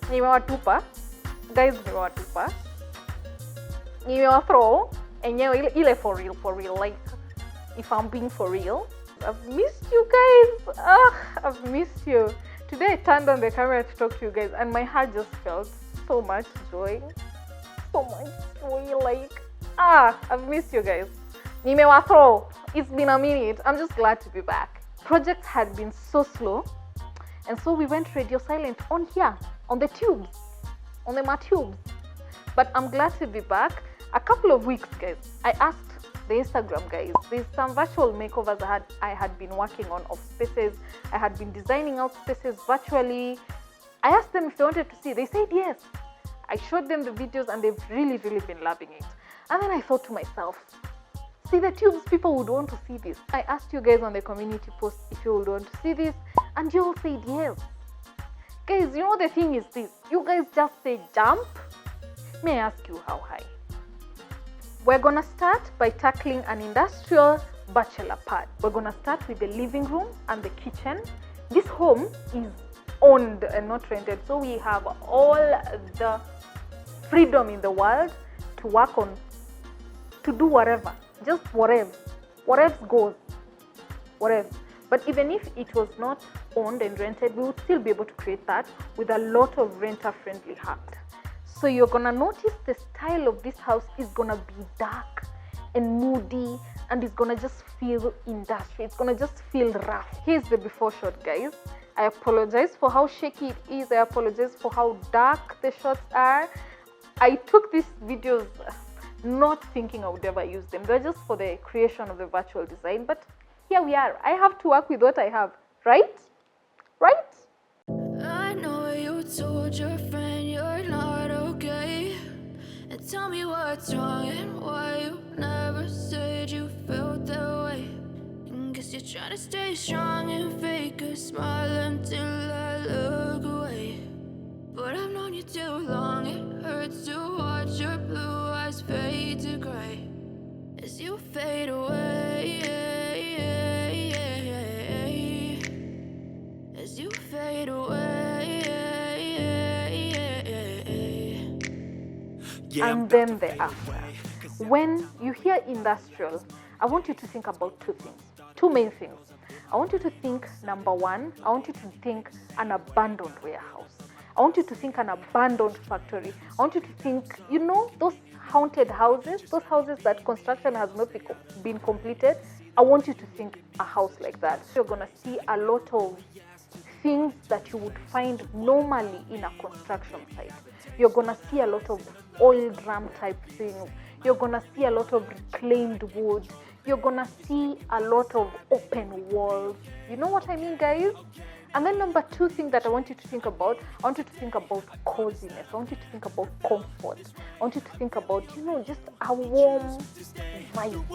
nimewatupa guys, nimewathrow enyewe ile for real, like if I'm being for real. I've missed you guys. I've missed you. Today I turned on the camera to talk to you guys and my heart just felt so much joy. Like I've missed you guys. Nimewathrow. It's been a minute. I'm just glad to be back. Projects had been so slow, and so we went radio silent on here, on the tubes, on the tubes. But I'm glad to be back. A couple of weeks, guys, I asked the Instagram guys, there's some virtual makeovers I had been working on of spaces. I had been designing out spaces virtually. I asked them if they wanted to see. They said yes. I showed them the videos and they've really been loving it. And then I thought to myself, see, the tubes people would want to see this. I asked you guys on the community post if you would want to see this, and you all said yes. Guys, you know the thing is this, you guys just say jump. May I ask you how high? We're gonna start by tackling an industrial bachelor pad. We're gonna start with the living room and the kitchen. This home is owned and not rented, so we have all the freedom in the world to work on, to do whatever, just whatever goes, whatever. But even if it was not owned and rented, we would still be able to create that with a lot of renter-friendly hacks. So you're gonna notice the style of this house is gonna be dark and moody, and it's gonna just feel industrial. It's gonna just feel rough. Here's the before shot, guys. I apologize for how shaky it is. I apologize for how dark the shots are. I took these videos not thinking I would ever use them. They're just for the creation of the virtual design, but here we are. I have to work with what I have, right? I know you told your friend you're not okay, and tell me what's wrong and why you never said you felt that way. And guess you're trying to stay strong and fake a smile until I look away. But I've known you too long, it hurts to watch your blue eyes fade to gray as you fade away, as you fade away. And then the after. When you hear industrial, I want you to think about two main things. I want you to think, number one, I want you to think an abandoned warehouse. I want you to think an abandoned factory. I want you to think, you know, those haunted houses, those houses that construction has not been completed. I want you to think a house like that. So you're gonna see a lot of things that you would find normally in a construction site. You're gonna see a lot of oil drum type things. You're gonna see a lot of reclaimed wood. You're gonna see a lot of open walls. You know what I mean, guys? And then number two thing that I want you to think about, I want you to think about coziness. I want you to think about comfort. I want you to think about, you know, just a warm vibe.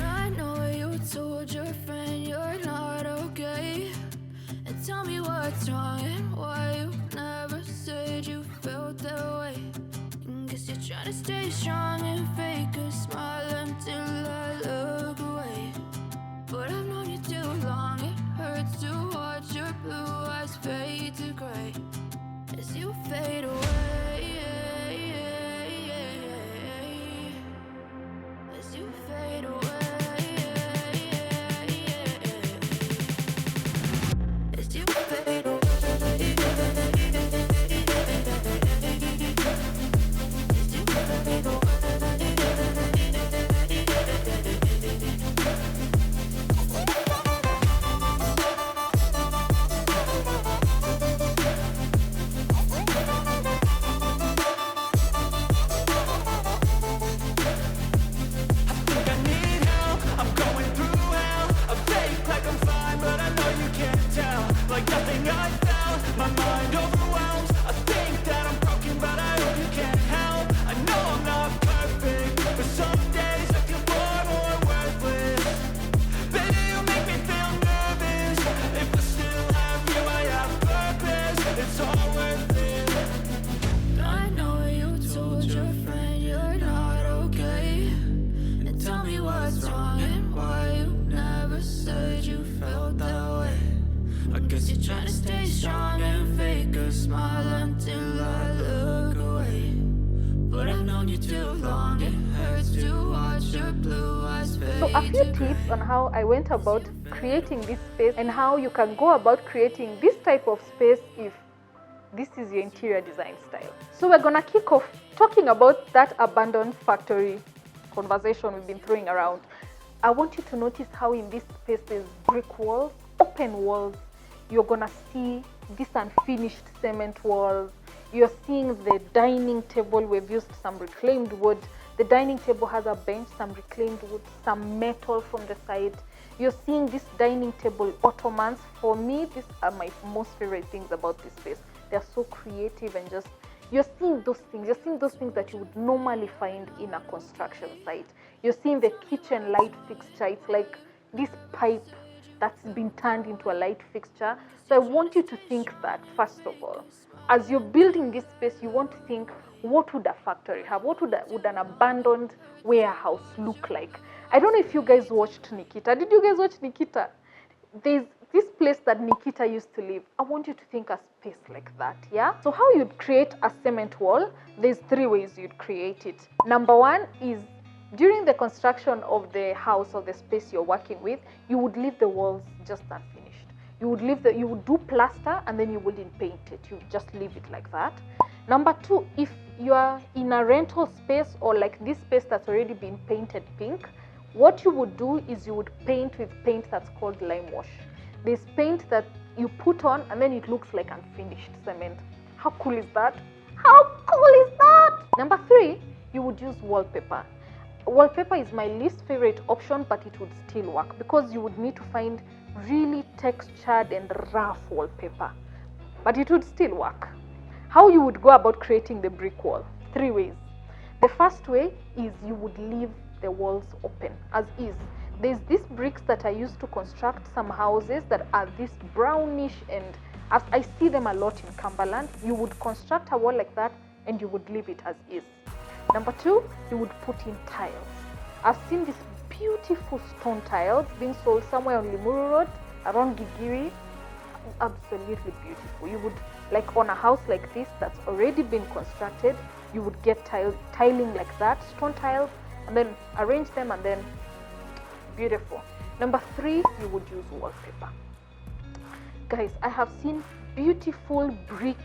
I know you told your friend you're not okay, and tell me what's wrong and why you never said you felt that way. And guess you're trying to stay strong and fake a smile until I look away. But I've known you too long, it hurts to watch your blue eyes fade to gray as you fade away, as you fade away. Guess you're trying to stay strong and fake a smile until I look away. But I've known you too long, it hurts to watch your blue eyes fade. So a few tips on how I went about creating this space and how you can go about creating this type of space if this is your interior design style. So we're gonna kick off talking about that abandoned factory conversation we've been throwing around. I want you to notice how in this space there's brick walls, open walls. You're gonna see this unfinished cement walls. You're seeing the dining table. We've used some reclaimed wood. The dining table has a bench, some reclaimed wood, some metal from the side. You're seeing this dining table ottomans. For me, these are my most favorite things about this space. They're so creative and just, you're seeing those things. You're seeing those things that you would normally find in a construction site. You're seeing the kitchen light fixture. It's like this pipe that's been turned into a light fixture. So I want you to think that, first of all, as you're building this space, you want to think, what would a factory have? What would an abandoned warehouse look like? I don't know if you guys watched Nikita. Did you guys watch Nikita? There's this place that Nikita used to live. I want you to think a space like that, yeah? So how you'd create a cement wall, there's 3 ways you'd create it. Number 1 is during the construction of the house or the space you're working with, you would leave the walls just unfinished. You would do plaster and then you wouldn't paint it. You just leave it like that. Number 2, if you are in a rental space or like this space that's already been painted pink, what you would do is you would paint with paint that's called lime wash. There's paint that you put on and then it looks like unfinished cement. How cool is that? How cool is that? Number 3, you would use wallpaper. Wallpaper is my least favorite option, but it would still work because you would need to find really textured and rough wallpaper, but it would still work. How you would go about creating the brick wall? 3 ways. The first way is you would leave the walls open as is. There's these bricks that I used to construct some houses that are this brownish, and as I see them a lot in Cumberland. You would construct a wall like that and you would leave it as is. Number 2, you would put in tiles. I've seen these beautiful stone tiles being sold somewhere on Limuru Road around Gigiri. Absolutely beautiful. You would, like on a house like this that's already been constructed, you would get tiling like that, stone tiles, and then arrange them, and then beautiful. Number 3, you would use wallpaper. Guys, I have seen beautiful brick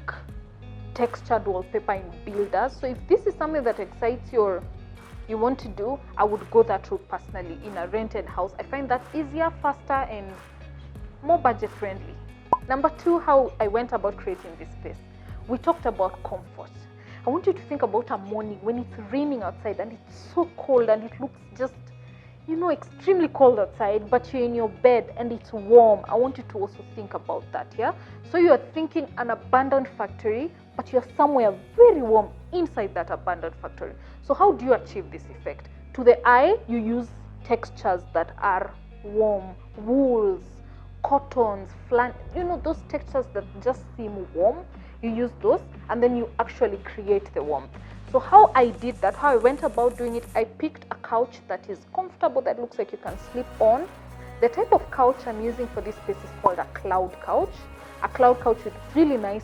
textured wallpaper in builders. So if this is something that excites you want to do, I would go that route personally in a rented house. I find that easier, faster, and more budget friendly. Number 2, how I went about creating this space. We talked about comfort. I want you to think about a morning when it's raining outside and it's so cold and it looks just, extremely cold outside, but you're in your bed and it's warm. I want you to also think about that, yeah? So you're thinking an abandoned factory, but you're somewhere very warm inside that abandoned factory. So how do you achieve this effect? To the eye, you use textures that are warm, wools, cottons, those textures that just seem warm. You use those and then you actually create the warmth. So how I did that, how I went about doing it, I picked a couch that is comfortable, that looks like you can sleep on. The type of couch I'm using for this space is called a cloud couch. A cloud couch with really nice,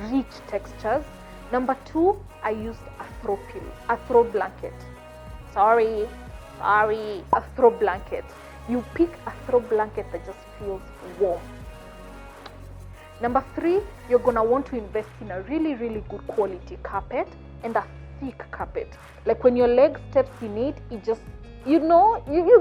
rich textures. Number 2, I used a throw pillow, a throw blanket. Sorry, a throw blanket. You pick a throw blanket that just feels warm. Number 3, you're gonna want to invest in a really, really good quality carpet and a thick carpet. Like when your leg steps in it, it just, you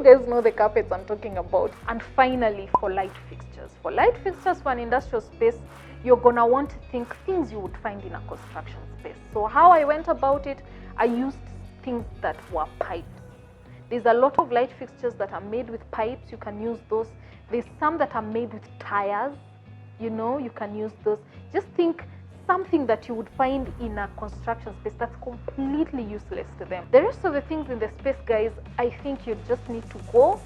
guys know the carpets I'm talking about. And finally, for light fixtures. For light fixtures for an industrial space, you're gonna want to think things you would find in a construction space. So how I went about it, I used things that were pipes. There's a lot of light fixtures that are made with pipes. You can use those. There's some that are made with tires. You can use those. Just think something that you would find in a construction space that's completely useless to them. The rest of the things in the space, guys, I think you just need to go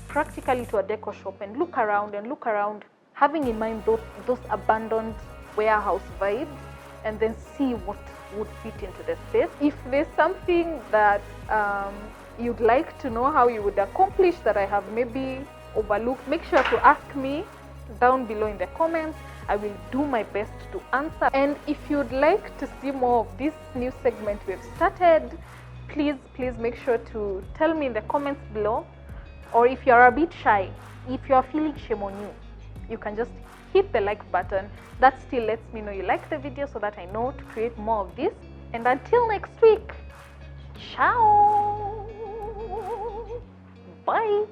practically to a decor shop and look around, having in mind those abandoned warehouse vibes, and then see what would fit into the space. If there's something that you'd like to know how you would accomplish that I have maybe overlooked, make sure to ask me down below in the comments. I will do my best to answer. And if you'd like to see more of this new segment we've started, please make sure to tell me in the comments below. Or if you're a bit shy, if you're feeling shame on you, you can just hit the like button. That still lets me know you like the video so that I know to create more of this. And until next week, ciao. Bye.